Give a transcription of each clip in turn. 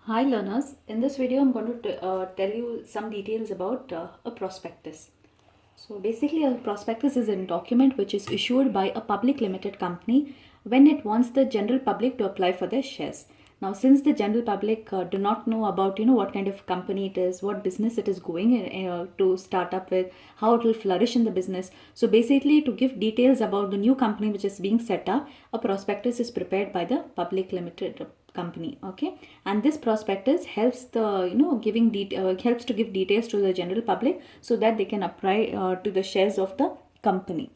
Hi learners, in this video I'm going to tell you some details about a prospectus. So basically a prospectus is a document which is issued by a public limited company when it wants the general public to apply for their shares. Now since the general public do not know about what kind of company it is, what business it is going to start up with, how it will flourish in the business. So basically to give details about the new company which is being set up, a prospectus is prepared by the public limited company. Okay, and this prospectus helps the helps to give details to the general public so that they can apply to the shares of the company.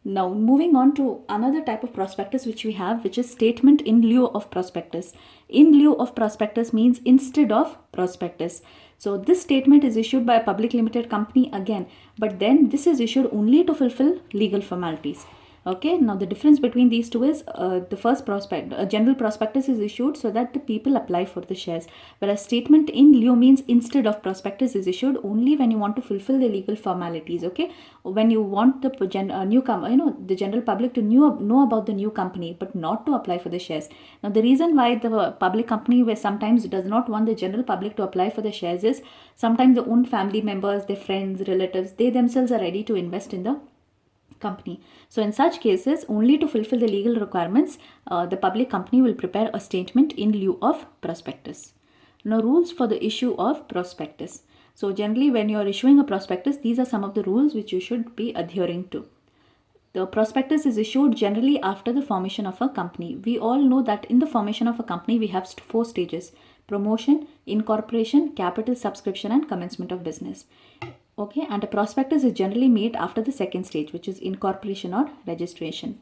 Now moving on to another type of prospectus which we have, which is statement in lieu of prospectus. In lieu of prospectus means instead of prospectus. So this statement is issued by a public limited company again, but then this is issued only to fulfill legal formalities. Okay, now the difference between these two is the first prospect, a general prospectus is issued so that the people apply for the shares, whereas statement in lieu means instead of prospectus is issued only when you want to fulfill the legal formalities. Okay, when you want the the general public to know about the new company but not to apply for the shares. Now the reason why the public company where sometimes does not want the general public to apply for the shares is sometimes their own family members, their friends, relatives, they themselves are ready to invest in the company. So in such cases, only to fulfill the legal requirements, the public company will prepare a statement in lieu of prospectus. Now, rules for the issue of prospectus. So generally when you are issuing a prospectus, these are some of the rules which you should be adhering to. The prospectus is issued generally after the formation of a company. We all know that in the formation of a company, we have four stages: promotion, incorporation, capital subscription, and commencement of business. Okay, and a prospectus is generally made after the second stage, which is incorporation or registration.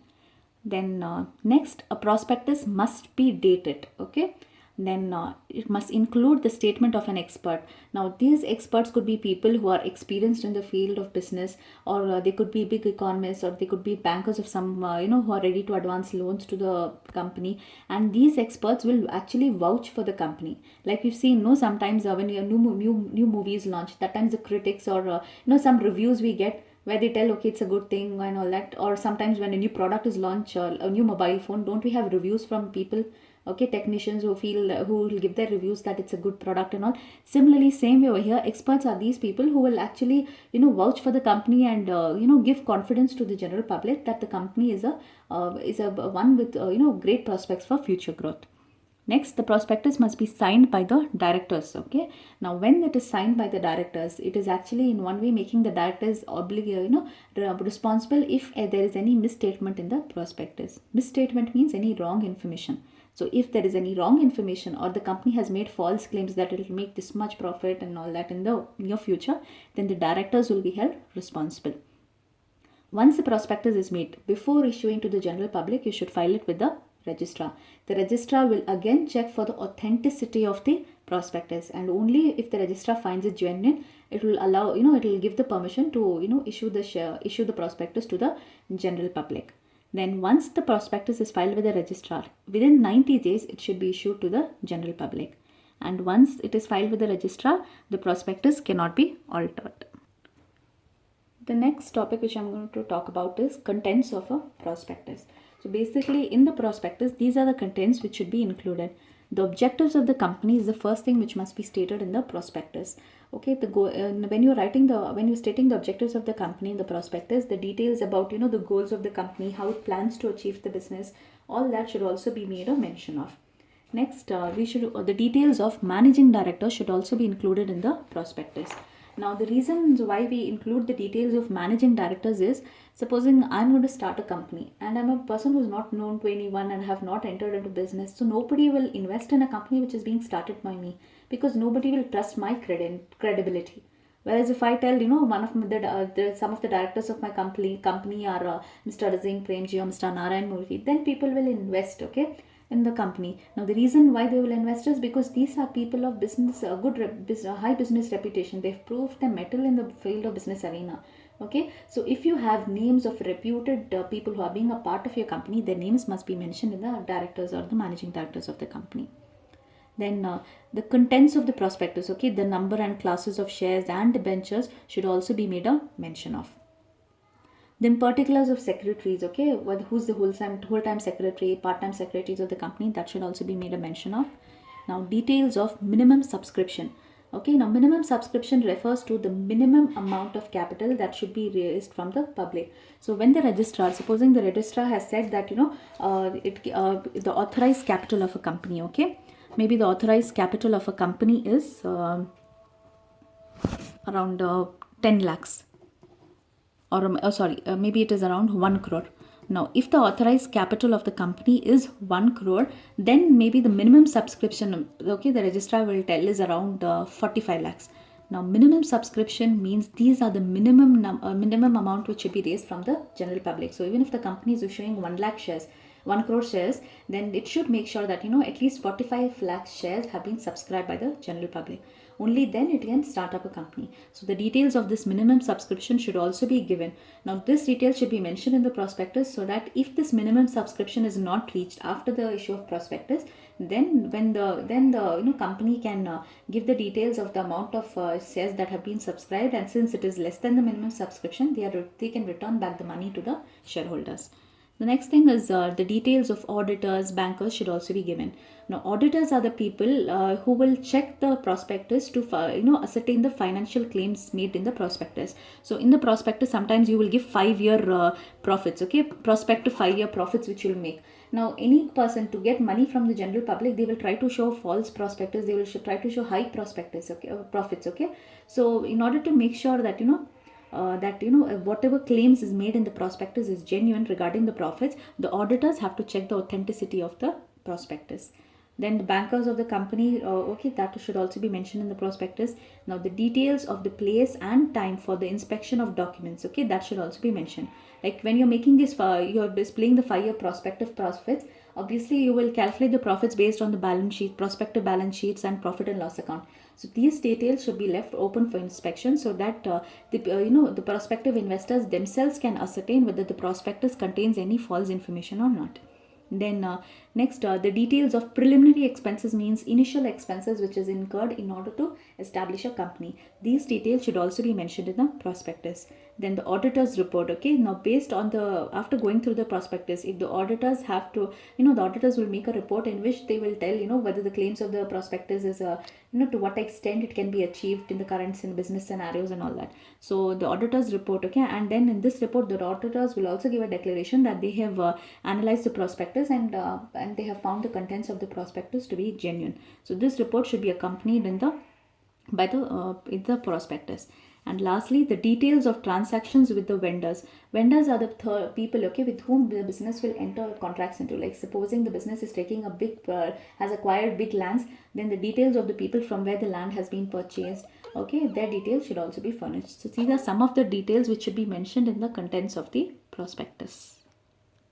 Then next, a prospectus must be dated. Okay, then it must include the statement of an expert. Now these experts could be people who are experienced in the field of business, or they could be big economists, or they could be bankers of some who are ready to advance loans to the company, and these experts will actually vouch for the company. Like we've seen, no, sometimes when new movies launch, that times the critics or some reviews we get where they tell, okay, it's a good thing and all that. Or sometimes when a new product is launched, a new mobile phone, don't we have reviews from people, okay, technicians who feel who will give their reviews that it's a good product and all. Similarly, same way over here, experts are these people who will actually vouch for the company and give confidence to the general public that the company is a one with great prospects for future growth. Next, the prospectus must be signed by the directors. Okay. Now, when it is signed by the directors, it is actually in one way making the directors responsible if there is any misstatement in the prospectus. Misstatement means any wrong information. So, if there is any wrong information or the company has made false claims that it will make this much profit and all that in the near future, then the directors will be held responsible. Once the prospectus is made, before issuing to the general public, you should file it with the registrar. The registrar will again check for the authenticity of the prospectus, and only if the registrar finds it genuine, it will allow, it will give the permission to, issue the prospectus to the general public. Then once the prospectus is filed with the registrar, within 90 days, it should be issued to the general public. And once it is filed with the registrar, the prospectus cannot be altered. The next topic which I'm going to talk about is contents of a prospectus. So basically in the prospectus, these are the contents which should be included. The objectives of the company is the first thing which must be stated in the prospectus. Okay, when you're stating the objectives of the company in the prospectus, the details about the goals of the company, how it plans to achieve the business, all that should also be made a mention of. Next, the details of managing director should also be included in the prospectus. Now, the reasons why we include the details of managing directors is, supposing I'm going to start a company and I'm a person who's not known to anyone and have not entered into business, so nobody will invest in a company which is being started by me because nobody will trust my credibility. Whereas if I tell, one of some of the directors of my company are Mr. Razin Premji or Mr. Narayan Murthy, then people will invest, okay, in the company. Now, the reason why they will invest is because these are people of business, high business reputation. They've proved their mettle in the field of business arena. Okay, so if you have names of reputed people who are being a part of your company, their names must be mentioned in the directors or the managing directors of the company. Then the contents of the prospectus, okay, the number and classes of shares and debentures should also be made a mention of. Then particulars of secretaries, okay, who's the whole-time secretary, part-time secretaries of the company, that should also be made a mention of. Now, details of minimum subscription. Okay, now minimum subscription refers to the minimum amount of capital that should be raised from the public. So when the registrar, supposing the registrar has said that the authorized capital of a company, okay, maybe the authorized capital of a company is around 10 lakhs, or maybe it is around 1 crore. Now, if the authorized capital of the company is 1 crore, then maybe the minimum subscription, okay, the registrar will tell is around 45 lakhs. Now, minimum subscription means these are the minimum amount which should be raised from the general public. So, even if the company is issuing 1 lakh shares, 1 crore shares, then it should make sure that at least 45 lakh shares have been subscribed by the general public. Only then it can start up a company. So the details of this minimum subscription should also be given. Now this detail should be mentioned in the prospectus, so that if this minimum subscription is not reached after the issue of prospectus, then the company can give the details of the amount of shares that have been subscribed, and since it is less than the minimum subscription, they can return back the money to the shareholders. The next thing is the details of auditors, bankers should also be given. Now, auditors are the people who will check the prospectus to ascertain the financial claims made in the prospectus. So, in the prospectus, sometimes you will give 5-year profits, okay, prospective 5-year profits which you will make. Now, any person to get money from the general public, they will try to show false prospectus. They will try to show high prospectus, okay, profits, okay. So, in order to make sure that whatever claims is made in the prospectus is genuine regarding the profits, the auditors have to check the authenticity of the prospectus. Then the bankers of the company, that should also be mentioned in the prospectus. Now the details of the place and time for the inspection of documents, okay, that should also be mentioned. Like when you're making this, you're displaying the 5-year prospective profits, obviously you will calculate the profits based on the balance sheet, prospective balance sheets and profit and loss account. So these details should be left open for inspection, so that the prospective investors themselves can ascertain whether the prospectus contains any false information or not. Then next, the details of preliminary expenses means initial expenses which is incurred in order to establish a company. These details should also be mentioned in the prospectus. Then the auditor's report, okay, now based on after going through the prospectus, if the auditors have to, the auditors will make a report in which they will tell, whether the claims of the prospectus is, to what extent it can be achieved in the current business scenarios and all that. So the auditor's report, okay, and then in this report, the auditors will also give a declaration that they have analyzed the prospectus and they have found the contents of the prospectus to be genuine. So this report should be accompanied by the prospectus. And lastly, the details of transactions with the vendors. Vendors are the people, okay, with whom the business will enter contracts into. Like supposing the business is taking has acquired big lands, then the details of the people from where the land has been purchased, okay, their details should also be furnished. So these are some of the details which should be mentioned in the contents of the prospectus.